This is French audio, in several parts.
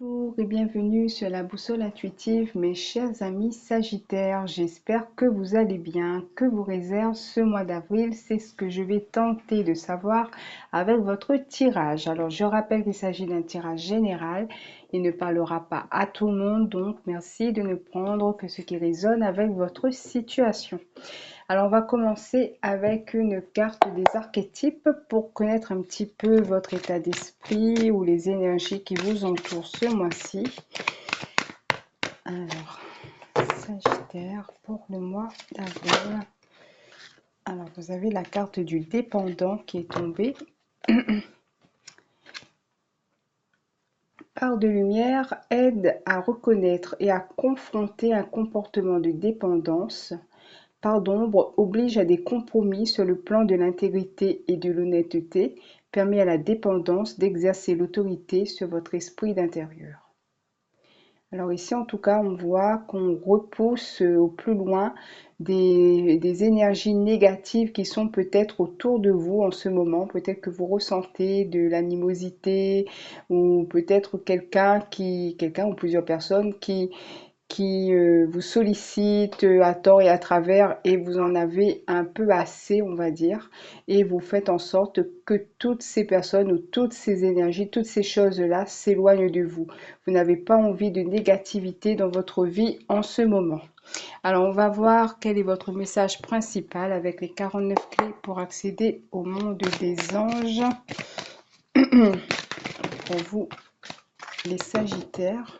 Bonjour et bienvenue sur la boussole intuitive, mes chers amis Sagittaires. J'espère que vous allez bien, que vous réserve ce mois d'avril. C'est ce que je vais tenter de savoir avec votre tirage. Alors, je rappelle qu'il s'agit d'un tirage général. Il ne parlera pas à tout le monde, donc merci de ne prendre que ce qui résonne avec votre situation. Alors, on va commencer avec une carte des archétypes pour connaître un petit peu votre état d'esprit ou les énergies qui vous entourent ce mois-ci. Alors, Sagittaire pour le mois d'avril. Alors, vous avez la carte du dépendant qui est tombée. Part de lumière aide à reconnaître et à confronter un comportement de dépendance. Part d'ombre oblige à des compromis sur le plan de l'intégrité et de l'honnêteté, permet à la dépendance d'exercer l'autorité sur votre esprit d'intérieur. Alors ici, en tout cas, on voit qu'on repousse au plus loin des énergies négatives qui sont peut-être autour de vous en ce moment. Peut-être que vous ressentez de l'animosité ou peut-être quelqu'un ou plusieurs personnes qui vous sollicite à tort et à travers et vous en avez un peu assez, on va dire, et vous faites en sorte que toutes ces personnes ou toutes ces énergies, toutes ces choses-là s'éloignent de vous. Vous n'avez pas envie de négativité dans votre vie en ce moment. Alors, on va voir quel est votre message principal avec les 49 clés pour accéder au monde des anges. Pour vous, les Sagittaires.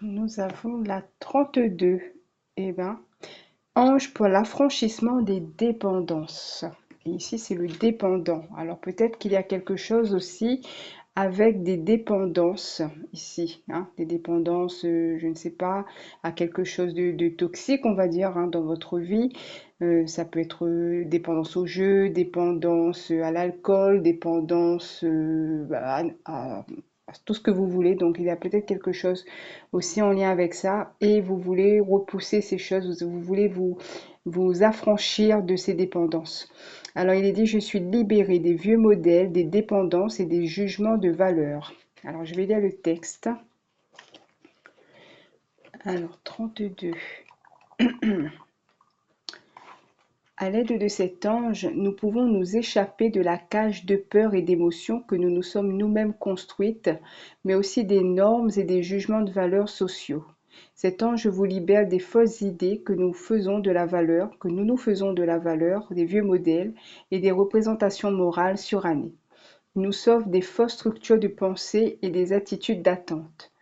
Nous avons la 32. Eh bien, ange pour l'affranchissement des dépendances. Et ici, c'est le dépendant. Alors, peut-être qu'il y a quelque chose aussi avec des dépendances ici. Des dépendances, je ne sais pas, à quelque chose de toxique, on va dire, dans votre vie. Ça peut être dépendance au jeu, dépendance à l'alcool, dépendance à tout ce que vous voulez. Donc, il y a peut-être quelque chose aussi en lien avec ça. Et vous voulez repousser ces choses, vous voulez vous affranchir de ces dépendances. Alors, il est dit, je suis libérée des vieux modèles, des dépendances et des jugements de valeur. Alors, je vais lire le texte. Alors, 32. À l'aide de cet ange, nous pouvons nous échapper de la cage de peur et d'émotions que nous nous sommes nous-mêmes construites, mais aussi des normes et des jugements de valeur sociaux. Cet ange vous libère des fausses idées que nous faisons de la valeur, des vieux modèles et des représentations morales surannées. Il nous sauve des fausses structures de pensée et des attitudes d'attente.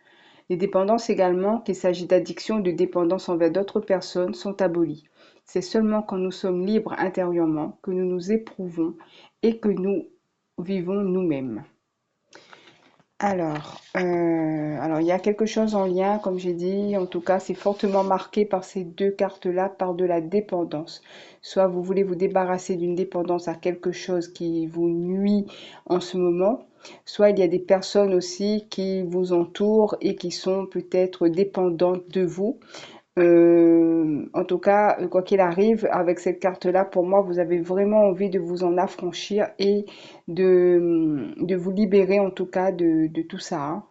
Les dépendances également, qu'il s'agit d'addiction ou de dépendance envers d'autres personnes, sont abolies. C'est seulement quand nous sommes libres intérieurement que nous nous éprouvons et que nous vivons nous-mêmes. Alors, il y a quelque chose en lien, comme j'ai dit, en tout cas, c'est fortement marqué par ces deux cartes-là, par de la dépendance. Soit vous voulez vous débarrasser d'une dépendance à quelque chose qui vous nuit en ce moment, soit il y a des personnes aussi qui vous entourent et qui sont peut-être dépendantes de vous. En tout cas, quoi qu'il arrive, avec cette carte-là, pour moi, vous avez vraiment envie de vous en affranchir et de vous libérer, en tout cas, de tout ça.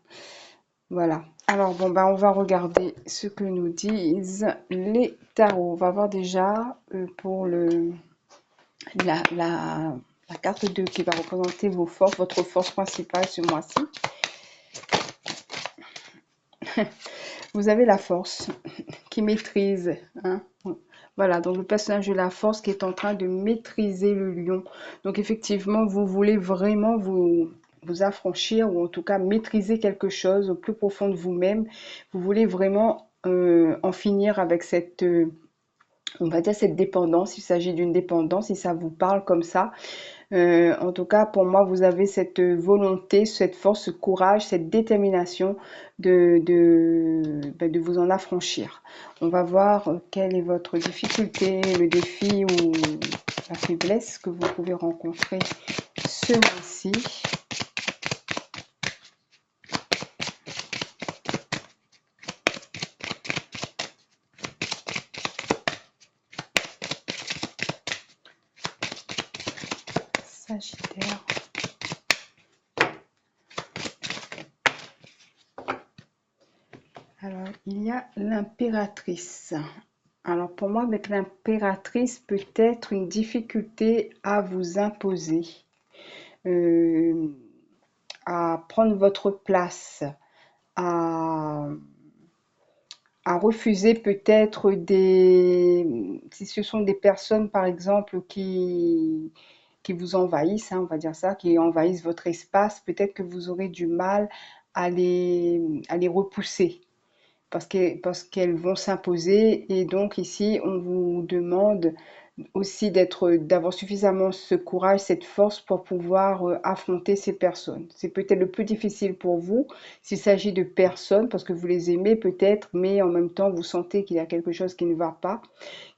Voilà. Alors, bon, on va regarder ce que nous disent les tarots. On va voir déjà pour la carte 2 qui va représenter vos forces, votre force principale ce mois-ci. Vous avez la force qui maîtrise. Voilà, donc le personnage de la force qui est en train de maîtriser le lion. Donc effectivement, vous voulez vraiment vous affranchir ou en tout cas maîtriser quelque chose au plus profond de vous-même. Vous voulez vraiment en finir avec cette, on va dire cette dépendance. Il s'agit d'une dépendance, si ça vous parle comme ça. En tout cas, pour moi, vous avez cette volonté, cette force, ce courage, cette détermination de vous en affranchir. On va voir quelle est votre difficulté, le défi ou la faiblesse que vous pouvez rencontrer ce mois-ci. Sagittaire. Alors, il y a l'impératrice. Alors, pour moi, avec l'impératrice, peut-être une difficulté à vous imposer, à prendre votre place, à, à refuser peut-être si ce sont des personnes, par exemple, qui vous envahissent, hein, on va dire ça, qui envahissent votre espace, peut-être que vous aurez du mal à les repousser parce qu'elles vont s'imposer. Et donc ici, on vous demande aussi d'avoir suffisamment ce courage, cette force pour pouvoir affronter ces personnes. C'est peut-être le plus difficile pour vous s'il s'agit de personnes parce que vous les aimez peut-être, mais en même temps, vous sentez qu'il y a quelque chose qui ne va pas,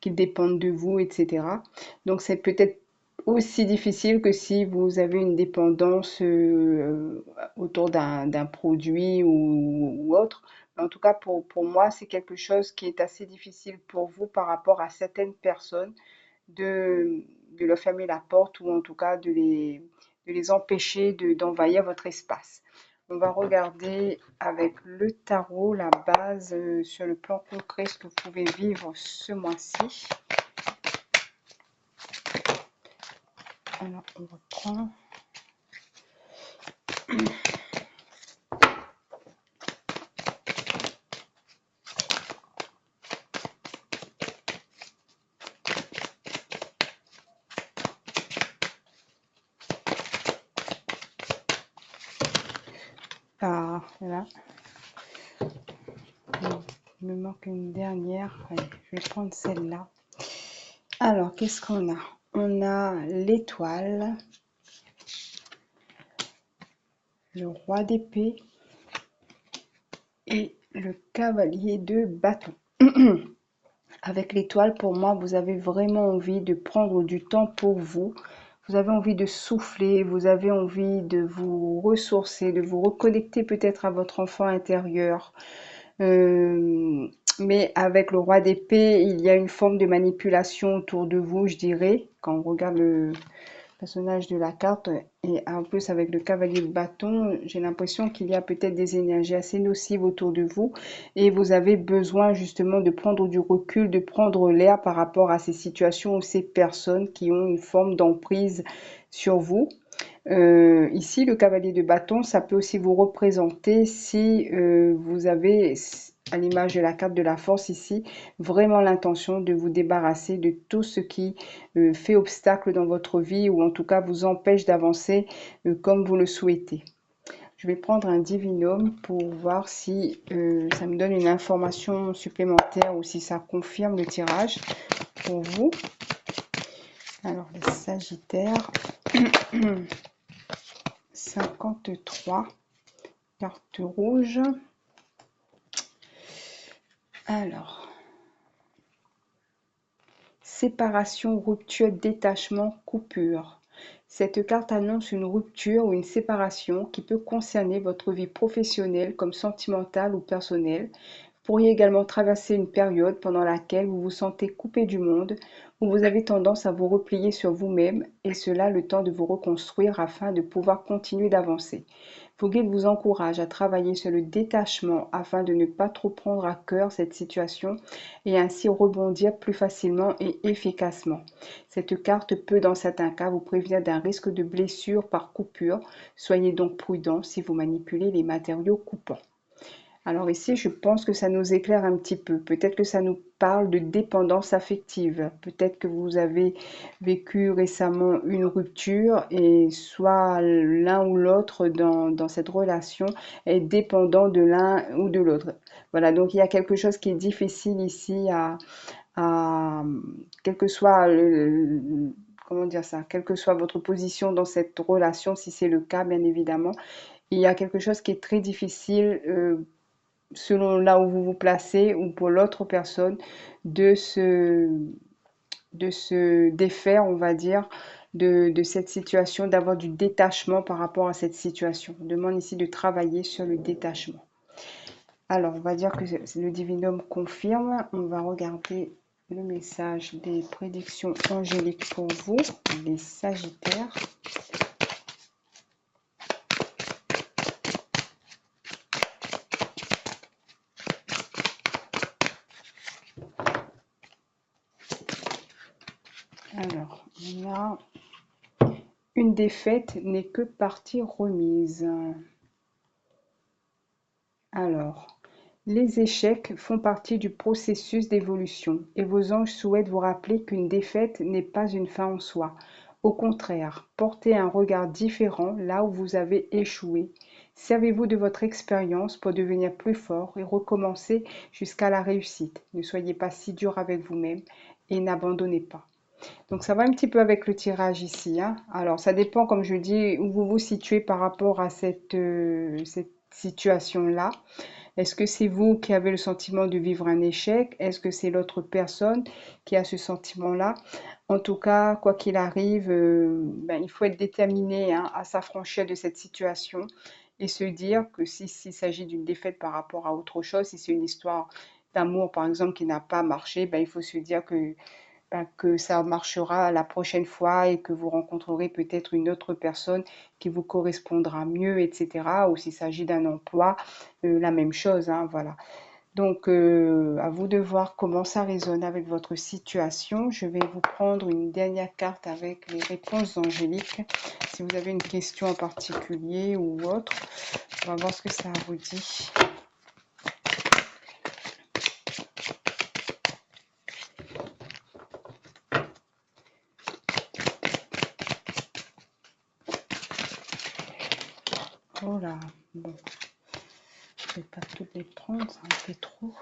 qu'ils dépendent de vous, etc. Donc c'est peut-être aussi difficile que si vous avez une dépendance autour d'un produit ou autre. Mais en tout cas, pour moi, c'est quelque chose qui est assez difficile pour vous par rapport à certaines personnes de leur fermer la porte ou en tout cas de les empêcher d'envahir votre espace. On va regarder avec le tarot la base sur le plan concret ce que vous pouvez vivre ce mois-ci. Alors, on reprend. Ah, là. Il me manque une dernière. Allez, je vais prendre celle-là. Alors, qu'est-ce qu'on a? On a l'étoile, le roi d'épée et le cavalier de bâton. Avec l'étoile, pour moi, vous avez vraiment envie de prendre du temps pour vous. Vous avez envie de souffler, vous avez envie de vous ressourcer, de vous reconnecter peut-être à votre enfant intérieur. Mais avec le roi d'épée, il y a une forme de manipulation autour de vous, je dirais, quand on regarde le personnage de la carte. Et en plus, avec le cavalier de bâton, j'ai l'impression qu'il y a peut-être des énergies assez nocives autour de vous. Et vous avez besoin justement de prendre du recul, de prendre l'air par rapport à ces situations ou ces personnes qui ont une forme d'emprise sur vous. Ici, le cavalier de bâton, ça peut aussi vous représenter si vous avez, à l'image de la carte de la force ici, vraiment l'intention de vous débarrasser de tout ce qui fait obstacle dans votre vie ou en tout cas vous empêche d'avancer comme vous le souhaitez. Je vais prendre un divinum pour voir si ça me donne une information supplémentaire ou si ça confirme le tirage pour vous. Alors, les Sagittaires. 53, carte rouge. Alors, séparation, rupture, détachement, coupure. Cette carte annonce une rupture ou une séparation qui peut concerner votre vie professionnelle comme sentimentale ou personnelle. Vous pourriez également traverser une période pendant laquelle vous vous sentez coupé du monde, où vous avez tendance à vous replier sur vous-même et cela le temps de vous reconstruire afin de pouvoir continuer d'avancer. Vos guides vous encouragent à travailler sur le détachement afin de ne pas trop prendre à cœur cette situation et ainsi rebondir plus facilement et efficacement. Cette carte peut dans certains cas vous prévenir d'un risque de blessure par coupure. Soyez donc prudent si vous manipulez les matériaux coupants. Alors ici, je pense que ça nous éclaire un petit peu. Peut-être que ça nous parle de dépendance affective. Peut-être que vous avez vécu récemment une rupture et soit l'un ou l'autre dans cette relation est dépendant de l'un ou de l'autre. Voilà, donc il y a quelque chose qui est difficile ici quel que soit comment dire ça, quelle que soit votre position dans cette relation, si c'est le cas, bien évidemment, il y a quelque chose qui est très difficile selon là où vous vous placez ou pour l'autre personne de se défaire, on va dire, de cette situation, d'avoir du détachement par rapport à cette situation. On demande ici de travailler sur le détachement. Alors, on va dire que le divinum confirme. On va regarder le message des prédictions angéliques pour vous, les Sagittaires. Alors, on a une défaite n'est que partie remise. Alors, les échecs font partie du processus d'évolution et vos anges souhaitent vous rappeler qu'une défaite n'est pas une fin en soi. Au contraire, portez un regard différent là où vous avez échoué. Servez-vous de votre expérience pour devenir plus fort et recommencer jusqu'à la réussite. Ne soyez pas si dur avec vous-même et n'abandonnez pas. Donc ça va un petit peu avec le tirage ici, hein. Alors ça dépend, comme je dis, où vous vous situez par rapport à cette situation-là. Est-ce que c'est vous qui avez le sentiment de vivre un échec? Est-ce que c'est l'autre personne qui a ce sentiment-là? En tout cas, quoi qu'il arrive, ben, il faut être déterminé, hein, à s'affranchir de cette situation et se dire que s'il s'agit d'une défaite par rapport à autre chose, si c'est une histoire d'amour, par exemple, qui n'a pas marché, ben, il faut se dire que ça marchera la prochaine fois et que vous rencontrerez peut-être une autre personne qui vous correspondra mieux, etc. Ou s'il s'agit d'un emploi, la même chose, hein, voilà. Donc, à vous de voir comment ça résonne avec votre situation. Je vais vous prendre une dernière carte avec les réponses angéliques. Si vous avez une question en particulier ou autre, on va voir ce que ça vous dit. Oh là, bon, je ne vais pas toutes les prendre, ça en fait trop.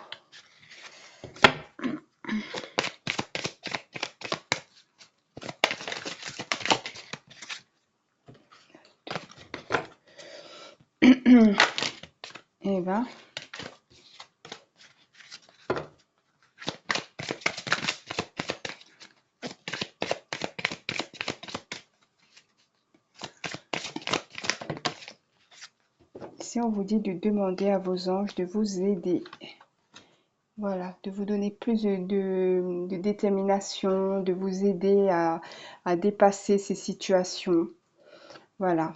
Eh ben, ici on vous dit de demander à vos anges de vous aider. Voilà, de vous donner plus de détermination, de vous aider à dépasser ces situations. Voilà.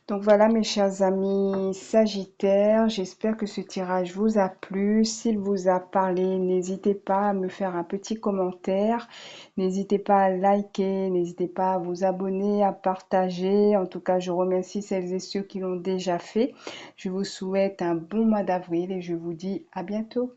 Donc voilà mes chers amis Sagittaires, j'espère que ce tirage vous a plu. S'il vous a parlé, n'hésitez pas à me faire un petit commentaire. N'hésitez pas à liker, n'hésitez pas à vous abonner, à partager. En tout cas, je remercie celles et ceux qui l'ont déjà fait. Je vous souhaite un bon mois d'avril et je vous dis à bientôt.